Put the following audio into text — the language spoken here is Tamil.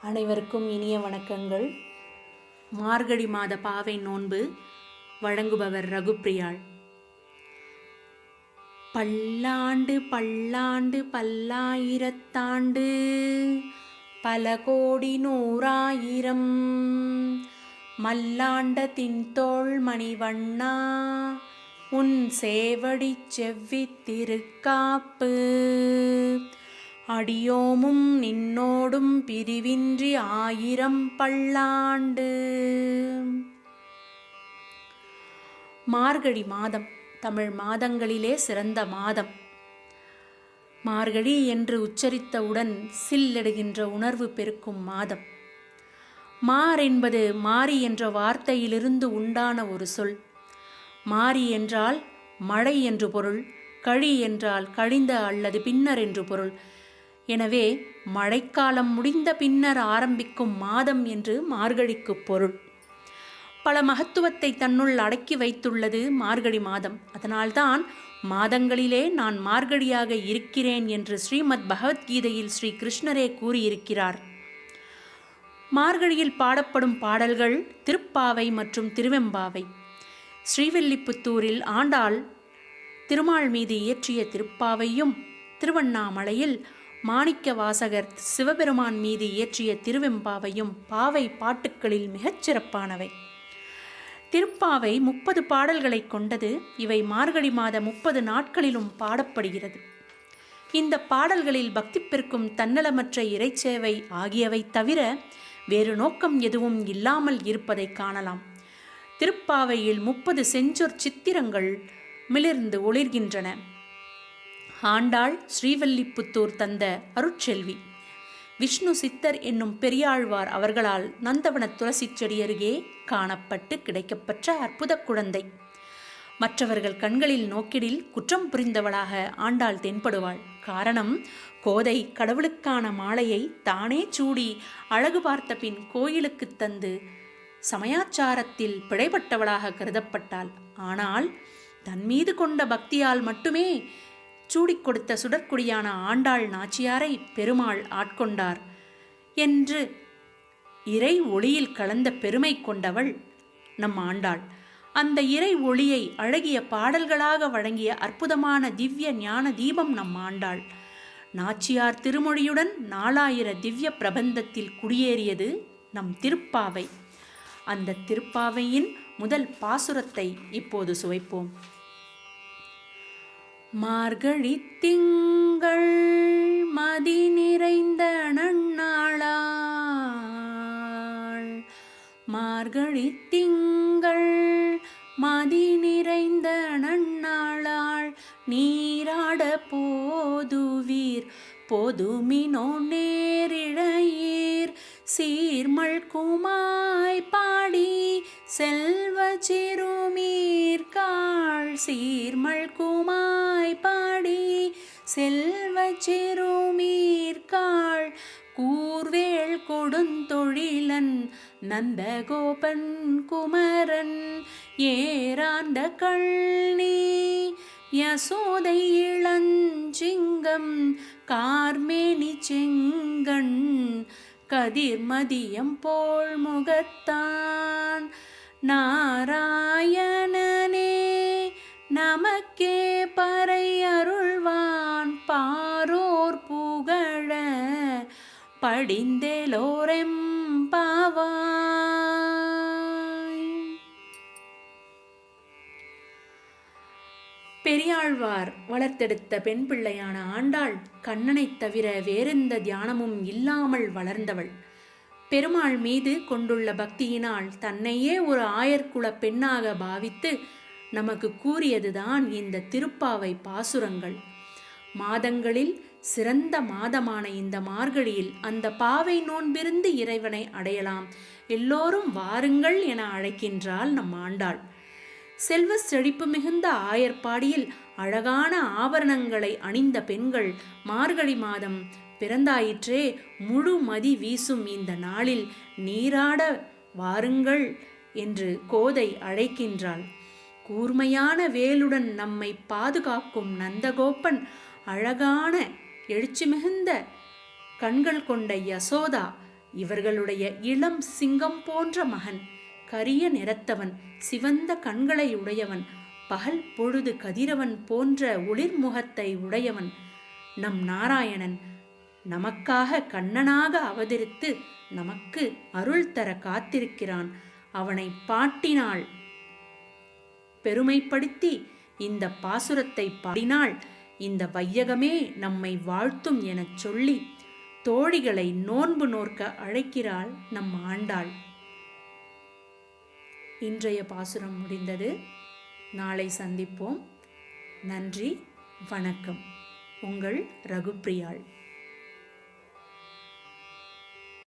அனைவருக்கும் இனிய வணக்கங்கள். மார்கழி மாத பாவை நோன்பு வழங்குபவர் ரகுப்பிரியாள். பல்லாண்டு பல்லாண்டு பல்லாயிரத்தாண்டு பல கோடி நூறாயிரம் மல்லாண்ட தின்தோள் மணிவண்ணா உன் சேவடி செவ்வி திருக்காப்பு அடியோமும் நின்னோடும் பிரிவின்றி ஆயிரம் பல்லாண்டு. மார்கழி மாதம் தமிழ் மாதங்களிலே சிறந்த மாதம். மார்கழி என்று உச்சரித்தவுடன் சில்லெடுகின்ற உணர்வு பெருக்கும் மாதம். மார் என்பது மாரி என்ற வார்த்தையிலிருந்து உண்டான ஒரு சொல். மாரி என்றால் மழை என்று பொருள், கழி என்றால் கழிந்த அல்லது பின்னர் என்று பொருள். எனவே மழைக்காலம் முடிந்த பின்னர் ஆரம்பிக்கும் மாதம் என்று மார்கழிக்கு பொருள். பல மகத்துவத்தை தன்னுள் அடக்கி வைத்துள்ளது மார்கழி மாதம். அதனால்தான் மாதங்களிலே நான் மார்கழியாக இருக்கிறேன் என்று ஸ்ரீமத் பகவத்கீதையில் ஸ்ரீ கிருஷ்ணரே கூறியிருக்கிறார். மார்கழியில் பாடப்படும் பாடல்கள் திருப்பாவை மற்றும் திருவெம்பாவை. ஸ்ரீவில்லிபுத்தூரில் ஆண்டாள் திருமால் மீது இயற்றிய திருப்பாவையும், திருவண்ணாமலையில் மாணிக்க வாசகர் சிவபெருமான் மீது இயற்றிய திருவெம்பாவையும் பாவை பாட்டுக்களில் மிகச் சிறப்பானவை. திருப்பாவை 30 பாடல்களை கொண்டது. இவை மார்கழி மாத 30 நாட்களிலும் பாடப்படுகிறது. இந்த பாடல்களில் பக்தி பெருக்கும் தன்னலமற்ற இறைச்சேவை ஆகியவை தவிர வேறு நோக்கம் எதுவும் இல்லாமல் இருப்பதை காணலாம். திருப்பாவையில் 30 செஞ்சொற் சித்திரங்கள் மிளிர்ந்து ஒளிர்கின்றன. ஆண்டாள் ஸ்ரீவில்லிபுத்தூர் தந்த அருட்செல்வி. விஷ்ணு சித்தர் என்னும் பெரியாழ்வார் அவர்களால் நந்தவன துளசி செடி அருகே காணப்பட்டு கிடைக்கப்பெற்ற அற்புத குழந்தை. மற்றவர்கள் கண்களில் நோக்கிடில் குற்றம் புரிந்தவளாக ஆண்டாள் தென்படுவாள். காரணம், கோதை கடவுளுக்கான மாலையை தானே சூடி அழகு பார்த்த பின் கோயிலுக்கு தந்து சமயாச்சாரத்தில் பிழைப்பட்டவளாக கருதப்பட்டாள். ஆனால் தன் மீது கொண்ட பக்தியால் மட்டுமே சூடிக் கொடுத்த சுடற்குடியான ஆண்டாள் நாச்சியாரை பெருமாள் ஆட்கொண்டார் என்று இறை ஒளியில் கலந்த பெருமை கொண்டவள் நம் ஆண்டாள். அந்த இறை ஒளியை அழகிய பாடல்களாக வழங்கிய அற்புதமான திவ்ய ஞான தீபம் நம் ஆண்டாள். நாச்சியார் திருமொழியுடன் 4000 திவ்ய பிரபந்தத்தில் குடியேறியது நம் திருப்பாவை. அந்த திருப்பாவையின் முதல் பாசுரத்தை இப்போது சுவைப்போம். மார்கழி திங்கள் மதி நிறைந்த நன்னாளாள், மார்கழி திங்கள் மதி நிறைந்த நன்னாளாள், நீராட போதுவீர் பொதுமினோ நேரிழையீர், சீர்மல் குமாய் பாடி செல்வ சிறுமீர்காள், சீர்மல் குமாய் பாடி செல்வ சிறுமீர்காள், கூர்வேள் கொடுந்தொழிலன் நந்தகோபன் குமரன், ஏராண்ட கள்னி யசோதை இளஞ்சிங்கம், கார்மேனி செங்கண் கதிர்மதியம் போல் முகத்தான், நாராயணனே நமக்கே பறை அருள்வான், பாரோர் புகழ படிந்தேலோரெம்பாவாய். பெரியாழ்வார் வளர்த்தெடுத்த பெண் பிள்ளையான ஆண்டாள் கண்ணனைத் தவிர வேறெந்த தியானமும் இல்லாமல் வளர்ந்தவள். பெருமாள் மீது கொண்டுள்ள பக்தியினால் தன்னையே ஒரு ஆயர்குல பெண்ணாக பாவித்து நமக்கு கூறியதுதான் இந்த திருப்பாவை பாசுரங்கள். மாதங்களில் சிறந்த மாதமான இந்த மார்கழியில் அந்த பாவை நோன்பிருந்து இறைவனை அடையலாம். எல்லோரும் வாருங்கள் என அழைக்கின்றாள் நம் ஆண்டாள். செல்வ செழிப்பு மிகுந்த ஆயர்பாடியில் அழகான ஆபரணங்களை அணிந்த பெண்கள் மார்கழி மாதம் பிறந்தாயிற்றே, முழு மதி வீசும் இந்த நாளில் நீராட வாருங்கள் என்று கோதை அழைக்கின்றாள். கூர்மையான வேலுடன் நம்மை பாதுகாக்கும் நந்தகோபன், அழகான எழுச்சி மிகுந்த கண்கள் கொண்ட யசோதா இவர்களுடைய இளம் சிங்கம் போன்ற மகன், கரிய நிறத்தவன், சிவந்த கண்களை உடையவன், பகல் பொழுது கதிரவன் போன்ற ஒளிர்முகத்தை உடையவன் நம் நாராயணன் நமக்காக கண்ணனாக அவதரித்து நமக்கு அருள் தர காத்திருக்கிறான். அவனை பாட்டினால் பெருமைப்படுத்தி இந்த பாசுரத்தை பாடினால் இந்த வையகமே நம்மை வாழ்த்தும் எனச் சொல்லி தோழிகளை நோன்பு நோற்க அழைக்கிறாள் நம் ஆண்டாள். இன்றைய பாசுரம் முடிந்தது. நாளை சந்திப்போம். நன்றி, வணக்கம். உங்கள் ரகுப்பிரியாள்.